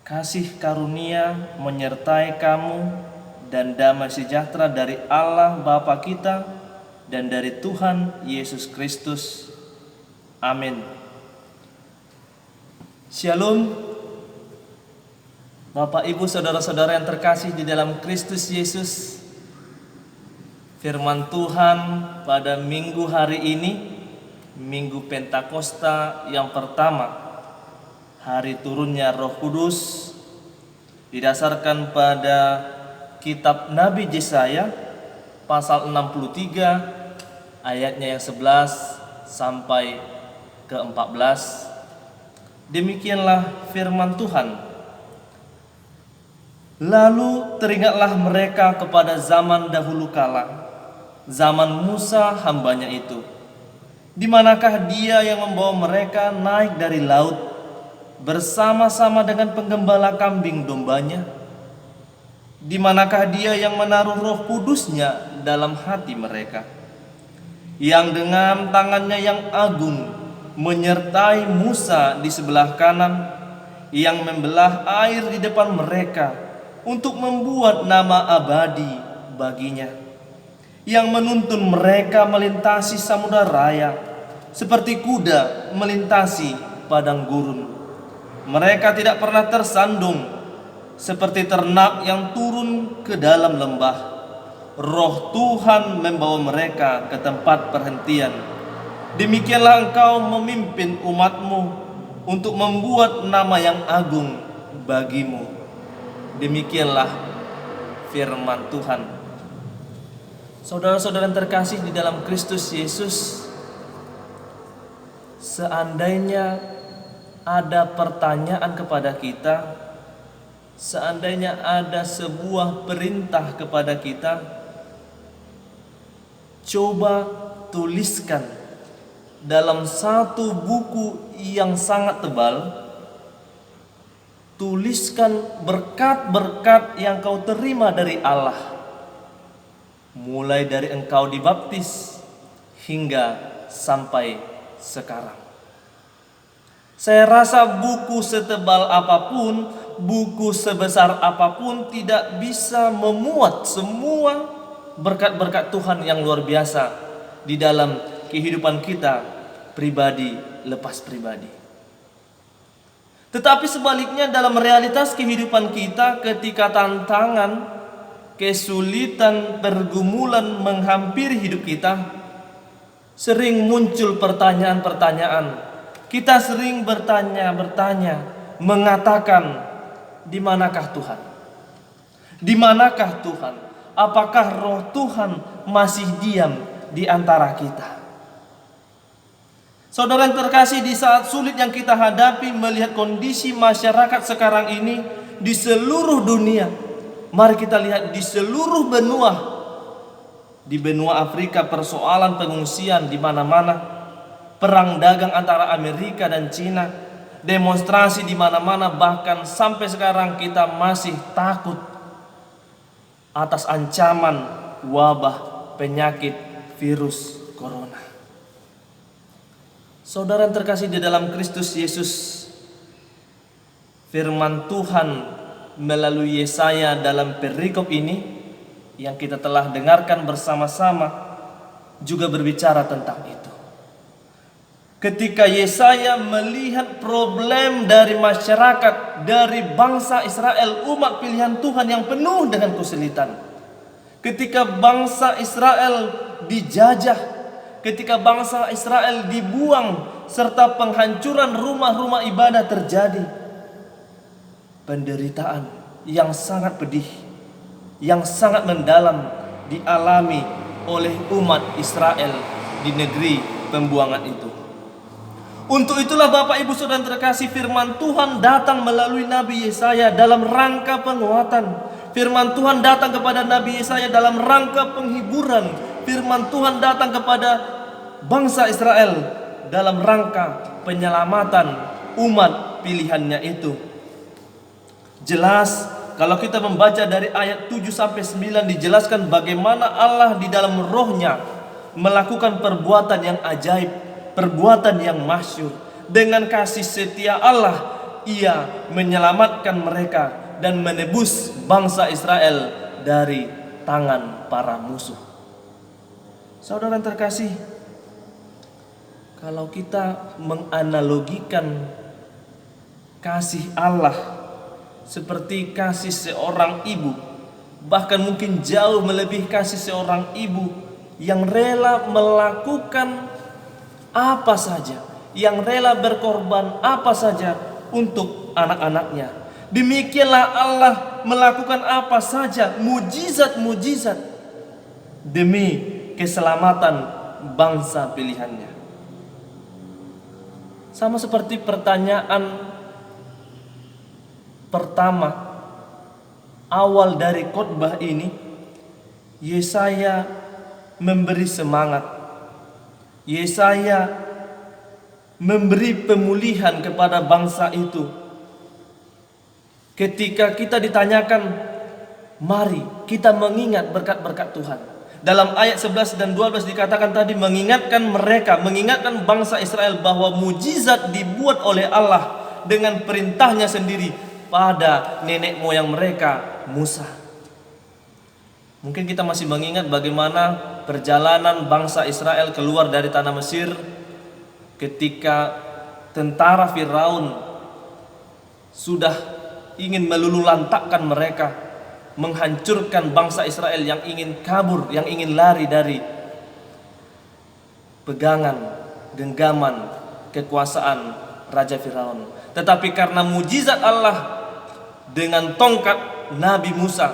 Kasih karunia menyertai kamu dan damai sejahtera dari Allah Bapa kita dan dari Tuhan Yesus Kristus. Amin. Shalom. Bapak, Ibu, saudara-saudara yang terkasih di dalam Kristus Yesus. Firman Tuhan pada minggu hari ini, Minggu Pentakosta yang pertama, hari turunnya Roh Kudus, didasarkan pada kitab Nabi Yesaya pasal 63 ayatnya yang 11 sampai ke 14. Demikianlah firman Tuhan. Lalu teringatlah mereka kepada zaman dahulu kala, zaman Musa hambanya itu. Di manakah dia yang membawa mereka naik dari laut bersama-sama dengan penggembala kambing dombanya? Di manakah dia yang menaruh Roh Kudusnya dalam hati mereka, yang dengan tangannya yang agung menyertai Musa di sebelah kanan, yang membelah air di depan mereka untuk membuat nama abadi baginya, yang menuntun mereka melintasi samudra raya seperti kuda melintasi padang gurun. Mereka tidak pernah tersandung seperti ternak yang turun ke dalam lembah. Roh Tuhan membawa mereka ke tempat perhentian. Demikianlah engkau memimpin umatmu untuk membuat nama yang agung bagimu. Demikianlah firman Tuhan. Saudara-saudara yang terkasih di dalam Kristus Yesus, seandainya ada pertanyaan kepada kita, seandainya ada sebuah perintah kepada kita, coba tuliskan dalam satu buku yang sangat tebal. Tuliskan berkat-berkat yang kau terima dari Allah, mulai dari engkau dibaptis hingga sampai sekarang. Saya rasa buku setebal apapun, buku sebesar apapun tidak bisa memuat semua berkat-berkat Tuhan yang luar biasa di dalam kehidupan kita pribadi lepas pribadi. Tetapi sebaliknya dalam realitas kehidupan kita, ketika tantangan, kesulitan, pergumulan menghampiri hidup kita, sering muncul pertanyaan-pertanyaan. Kita sering bertanya, mengatakan, di manakah Tuhan? Di manakah Tuhan? Apakah Roh Tuhan masih diam di antara kita? Saudara yang terkasih, di saat sulit yang kita hadapi, melihat kondisi masyarakat sekarang ini di seluruh dunia, mari kita lihat di seluruh benua. Di benua Afrika persoalan pengungsian di mana-mana, perang dagang antara Amerika dan Cina, demonstrasi di mana-mana, bahkan sampai sekarang kita masih takut atas ancaman wabah penyakit virus corona. Saudara yang terkasih di dalam Kristus Yesus, firman Tuhan melalui Yesaya dalam perikop ini yang kita telah dengarkan bersama-sama juga berbicara tentang itu. Ketika Yesaya melihat problem dari masyarakat, dari bangsa Israel, umat pilihan Tuhan yang penuh dengan kesulitan. Ketika bangsa Israel dijajah, ketika bangsa Israel dibuang, serta penghancuran rumah-rumah ibadah terjadi, penderitaan yang sangat pedih, yang sangat mendalam dialami oleh umat Israel di negeri pembuangan itu. Untuk itulah Bapak Ibu Saudara terkasih, firman Tuhan datang melalui Nabi Yesaya dalam rangka penguatan. Firman Tuhan datang kepada Nabi Yesaya dalam rangka penghiburan. Firman Tuhan datang kepada bangsa Israel dalam rangka penyelamatan umat pilihannya itu. Jelas kalau kita membaca dari ayat 7 sampai 9 dijelaskan bagaimana Allah di dalam rohnya melakukan perbuatan yang ajaib, perbuatan yang masyhur. Dengan kasih setia Allah Ia menyelamatkan mereka dan menebus bangsa Israel dari tangan para musuh. Saudara yang terkasih, kalau kita menganalogikan kasih Allah seperti kasih seorang ibu, bahkan mungkin jauh melebihi kasih seorang ibu yang rela melakukan apa saja, yang rela berkorban apa saja untuk anak-anaknya. Demikianlah Allah melakukan apa saja, mujizat-mujizat demi keselamatan bangsa pilihannya. Sama seperti pertanyaan pertama awal dari khotbah ini, Yesaya memberi semangat, Yesaya memberi pemulihan kepada bangsa itu. Ketika kita ditanyakan, mari kita mengingat berkat-berkat Tuhan. Dalam ayat 11 dan 12 dikatakan tadi, mengingatkan mereka, mengingatkan bangsa Israel bahwa mujizat dibuat oleh Allah dengan perintahnya sendiri pada nenek moyang mereka, Musa. Mungkin kita masih mengingat bagaimana perjalanan bangsa Israel keluar dari tanah Mesir ketika tentara Firaun sudah ingin meluluhlantakkan mereka, menghancurkan bangsa Israel yang ingin kabur, yang ingin lari dari pegangan, genggaman, kekuasaan Raja Firaun. Tetapi karena mujizat Allah dengan tongkat Nabi Musa,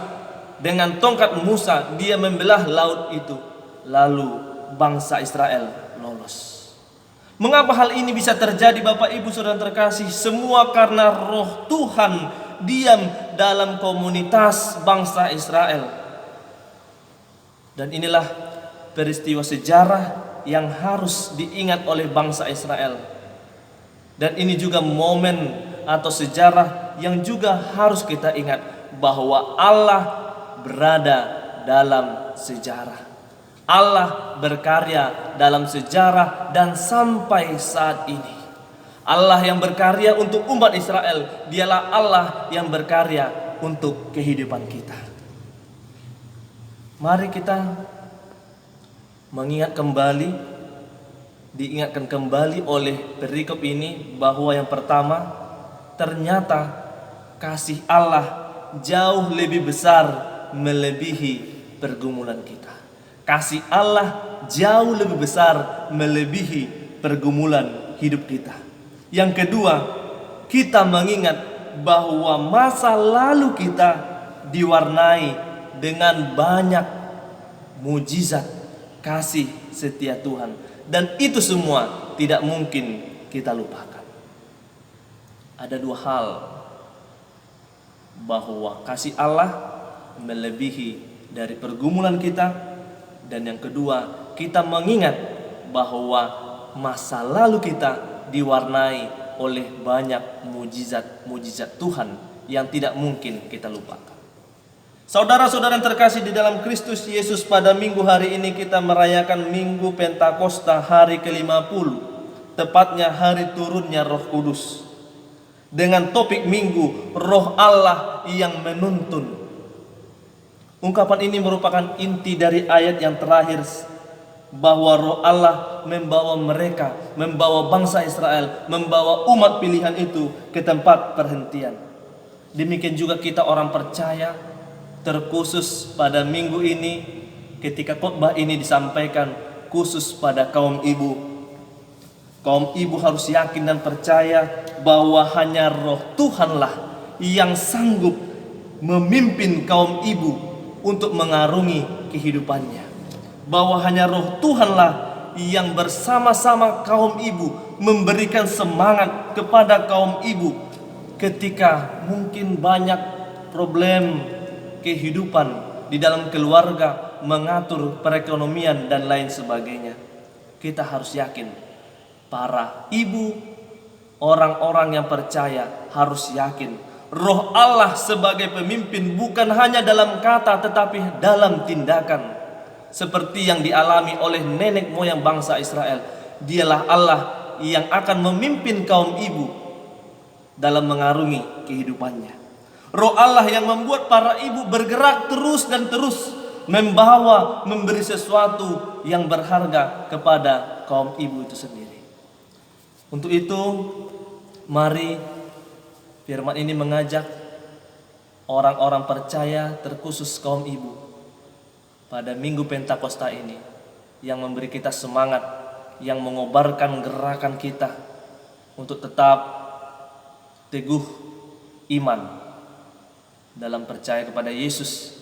dengan tongkat Musa, dia membelah laut itu, lalu bangsa Israel lolos. Mengapa hal ini bisa terjadi, Bapak Ibu Saudara terkasih? Semua karena Roh Tuhan diam dalam komunitas bangsa Israel. Dan inilah peristiwa sejarah yang harus diingat oleh bangsa Israel. Dan ini juga momen atau sejarah yang juga harus kita ingat, bahwa Allah berada dalam sejarah. Allah berkarya dalam sejarah dan sampai saat ini. Allah yang berkarya untuk umat Israel, dialah Allah yang berkarya untuk kehidupan kita. Mari kita mengingat kembali, diingatkan kembali oleh perikop ini bahwa yang pertama, ternyata kasih Allah jauh lebih besar melebihi pergumulan kita. Kasih Allah jauh lebih besar melebihi pergumulan hidup kita. Yang kedua, kita mengingat bahwa masa lalu kita diwarnai dengan banyak mujizat kasih setia Tuhan, dan itu semua tidak mungkin kita lupakan. Ada dua hal, bahwa kasih Allah melebihi dari pergumulan kita, dan yang kedua, kita mengingat bahwa masa lalu kita diwarnai oleh banyak mujizat-mujizat Tuhan yang tidak mungkin kita lupakan. Saudara-saudara yang terkasih di dalam Kristus Yesus, pada minggu hari ini kita merayakan Minggu Pentakosta, hari ke-50, tepatnya hari turunnya Roh Kudus, dengan topik minggu Roh Allah yang menuntun. Ungkapan ini merupakan inti dari ayat yang terakhir, bahwa Roh Allah membawa mereka, membawa bangsa Israel, membawa umat pilihan itu ke tempat perhentian. Demikian juga kita orang percaya, terkhusus pada minggu ini ketika khotbah ini disampaikan khusus pada kaum ibu. Kaum ibu harus yakin dan percaya bahwa hanya Roh Tuhanlah yang sanggup memimpin kaum ibu untuk mengarungi kehidupannya. Bahwa hanya Roh Tuhanlah yang bersama-sama kaum ibu memberikan semangat kepada kaum ibu ketika mungkin banyak problem kehidupan di dalam keluarga, mengatur perekonomian dan lain sebagainya. Kita harus yakin, para ibu, orang-orang yang percaya harus yakin, Roh Allah sebagai pemimpin bukan hanya dalam kata tetapi dalam tindakan. Seperti yang dialami oleh nenek moyang bangsa Israel, dialah Allah yang akan memimpin kaum ibu dalam mengarungi kehidupannya. Roh Allah yang membuat para ibu bergerak terus dan terus membawa, memberi sesuatu yang berharga kepada kaum ibu itu sendiri. Untuk itu, mari firman ini mengajak orang-orang percaya, terkhusus kaum ibu, pada Minggu Pentakosta ini, yang memberi kita semangat, yang mengobarkan gerakan kita untuk tetap teguh iman dalam percaya kepada Yesus.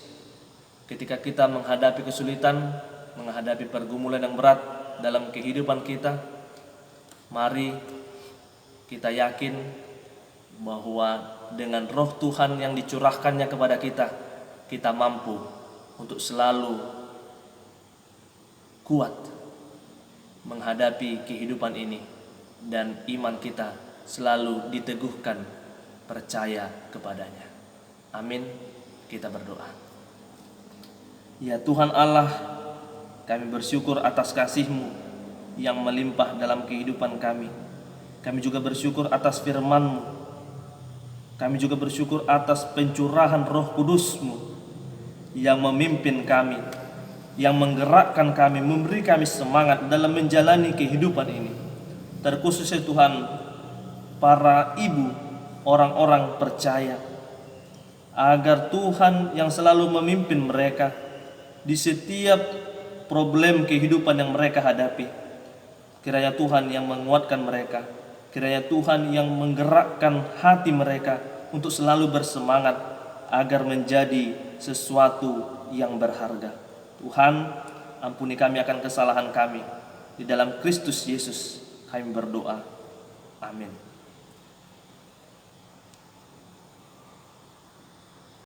Ketika kita menghadapi kesulitan, menghadapi pergumulan yang berat dalam kehidupan kita, mari kita yakin bahwa dengan roh Tuhan yang dicurahkannya kepada kita, kita mampu untuk selalu kuat menghadapi kehidupan ini, dan iman kita selalu diteguhkan percaya kepadanya. Amin. Kita berdoa. Ya Tuhan Allah, kami bersyukur atas kasih-Mu yang melimpah dalam kehidupan kami. Kami juga bersyukur atas firman-Mu. Kami juga bersyukur atas pencurahan Roh Kudus-Mu yang memimpin kami, yang menggerakkan kami, memberi kami semangat dalam menjalani kehidupan ini. Terkhusus ya Tuhan, para ibu, orang-orang percaya, agar Tuhan yang selalu memimpin mereka di setiap problem kehidupan yang mereka hadapi. Kiranya Tuhan yang menguatkan mereka, kiranya Tuhan yang menggerakkan hati mereka untuk selalu bersemangat agar menjadi sesuatu yang berharga. Tuhan, ampuni kami akan kesalahan kami. Di dalam Kristus Yesus kami berdoa. Amin.